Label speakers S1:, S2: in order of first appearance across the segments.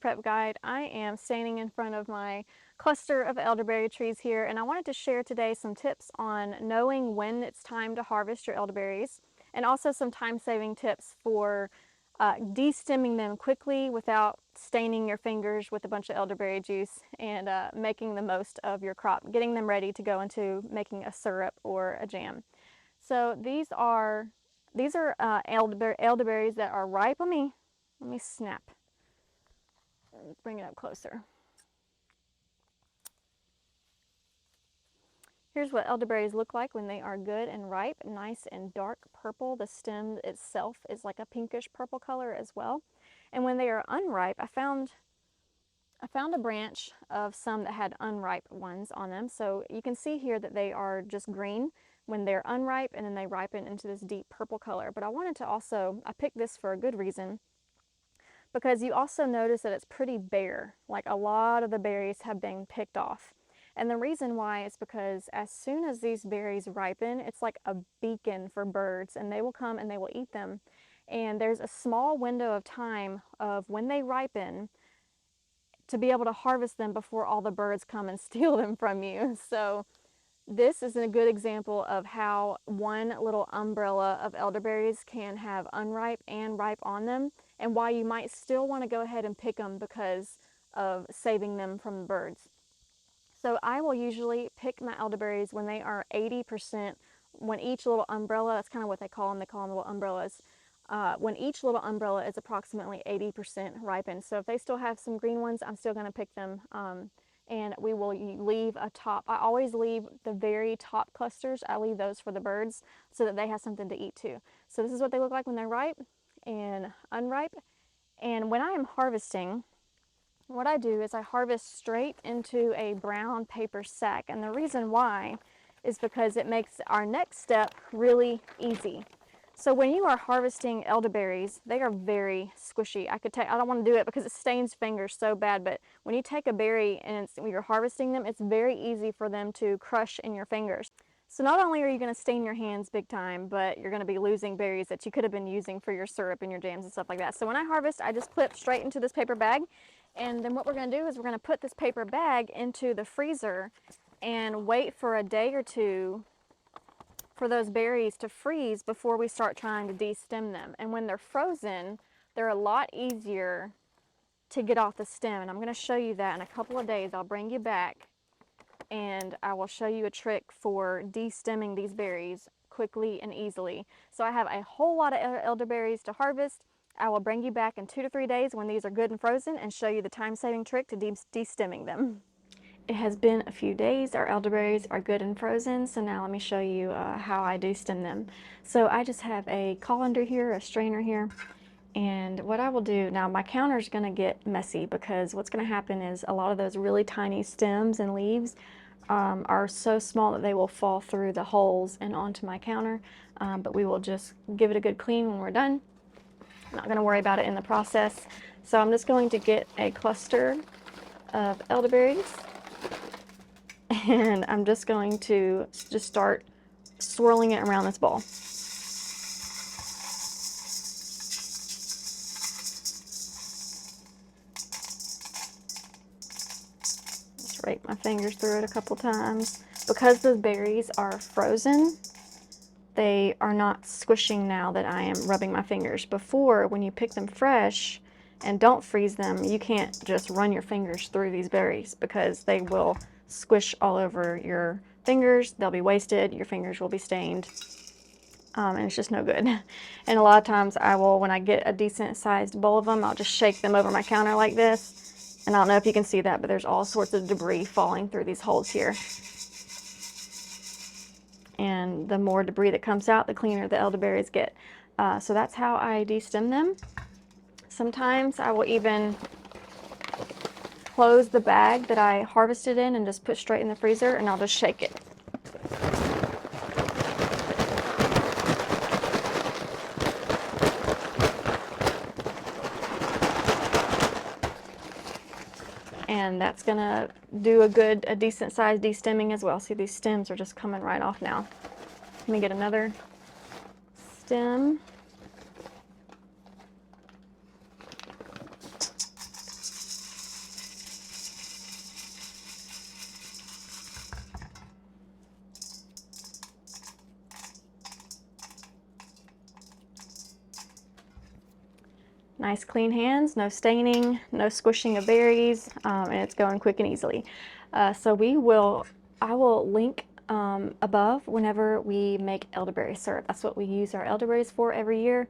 S1: Prep Guide. I am standing in front of my cluster of elderberry trees here, and I wanted to share today some tips on knowing when it's time to harvest your elderberries, and also some time-saving tips for de-stemming them quickly without staining your fingers with a bunch of elderberry juice, and making the most of your crop, getting them ready to go into making a syrup or a jam. So these are elderberries that are ripe. Let me snap. Bring it up closer. Here's what elderberries look like when they are good and ripe, nice and dark purple. The stem itself is like a pinkish purple color as well. And when they are unripe, I found a branch of some that had unripe ones on them. So you can see here that they are just green when they're unripe, and then they ripen into this deep purple color. But I wanted to also, I picked this for a good reason, because you also notice that it's pretty bare. Like a lot of the berries have been picked off. And the reason why is because as soon as these berries ripen, it's like a beacon for birds, and they will come and they will eat them. And there's a small window of time of when they ripen to be able to harvest them before all the birds come and steal them from you. So this is a good example of how one little umbrella of elderberries can have unripe and ripe on them, and why you might still want to go ahead and pick them because of saving them from the birds. So I will usually pick my elderberries when they are 80%, when each little umbrella, that's kind of what they call them little umbrellas, when each little umbrella is approximately 80% ripened. So if they still have some green ones, I'm still going to pick them. And we will leave a top. I always leave the very top clusters. I leave those for the birds so that they have something to eat too. So this is what they look like when they're ripe and unripe. And when I am harvesting, what I do is I harvest straight into a brown paper sack. And the reason why is because it makes our next step really easy. So when you are harvesting elderberries, they are very squishy. I don't want to do it because it stains fingers so bad, but when you take a berry and when you're harvesting them, it's very easy for them to crush in your fingers. So not only are you going to stain your hands big time, but you're going to be losing berries that you could have been using for your syrup and your jams and stuff like that. So when I harvest, I just clip straight into this paper bag, and then what we're going to do is we're going to put this paper bag into the freezer and wait for a day or two for those berries to freeze before we start trying to de-stem them. And when they're frozen, they're a lot easier to get off the stem. And I'm going to show you that in a couple of days. I'll bring you back and I will show you a trick for de-stemming these berries quickly and easily. So I have a whole lot of elderberries to harvest. I will bring you back in 2 to 3 days when these are good and frozen and show you the time-saving trick to de-stemming them. It has been a few days. Our elderberries are good and frozen, so now let me show you how I de-stem them. So I just have a colander here, a strainer here, and what I will do, now my counter is going to get messy because what's going to happen is a lot of those really tiny stems and leaves are so small that they will fall through the holes and onto my counter, but we will just give it a good clean when we're done. I'm not going to worry about it in the process. So I'm just going to get a cluster of elderberries, and I'm just going to start swirling it around this ball. Just rake my fingers through it a couple times. Because the berries are frozen, they are not squishing now that I am rubbing my fingers. Before, when you pick them fresh and don't freeze them, you can't just run your fingers through these berries because they will squish all over your fingers. They'll be wasted, your fingers will be stained, and it's just no good. And a lot of times I will, when I get a decent sized bowl of them, I'll just shake them over my counter like this. And I don't know if you can see that, but there's all sorts of debris falling through these holes here. And the more debris that comes out, the cleaner the elderberries get. So that's how I de-stem them. Sometimes I will even close the bag that I harvested in and just put straight in the freezer, and I'll just shake it. And that's gonna do a decent size de-stemming as well. See, these stems are just coming right off now. Let me get another stem. Nice clean hands, no staining, no squishing of berries, and it's going quick and easily. So I will link above whenever we make elderberry syrup. That's what we use our elderberries for every year.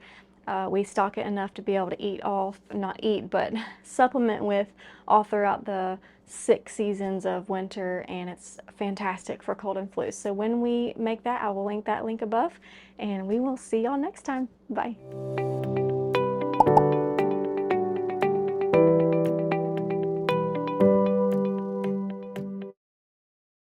S1: We stock it enough to be able to eat all, not eat, but supplement with all throughout the 6 seasons of winter, and it's fantastic for cold and flu. So when we make that, I will link that link above, and we will see y'all next time. Bye.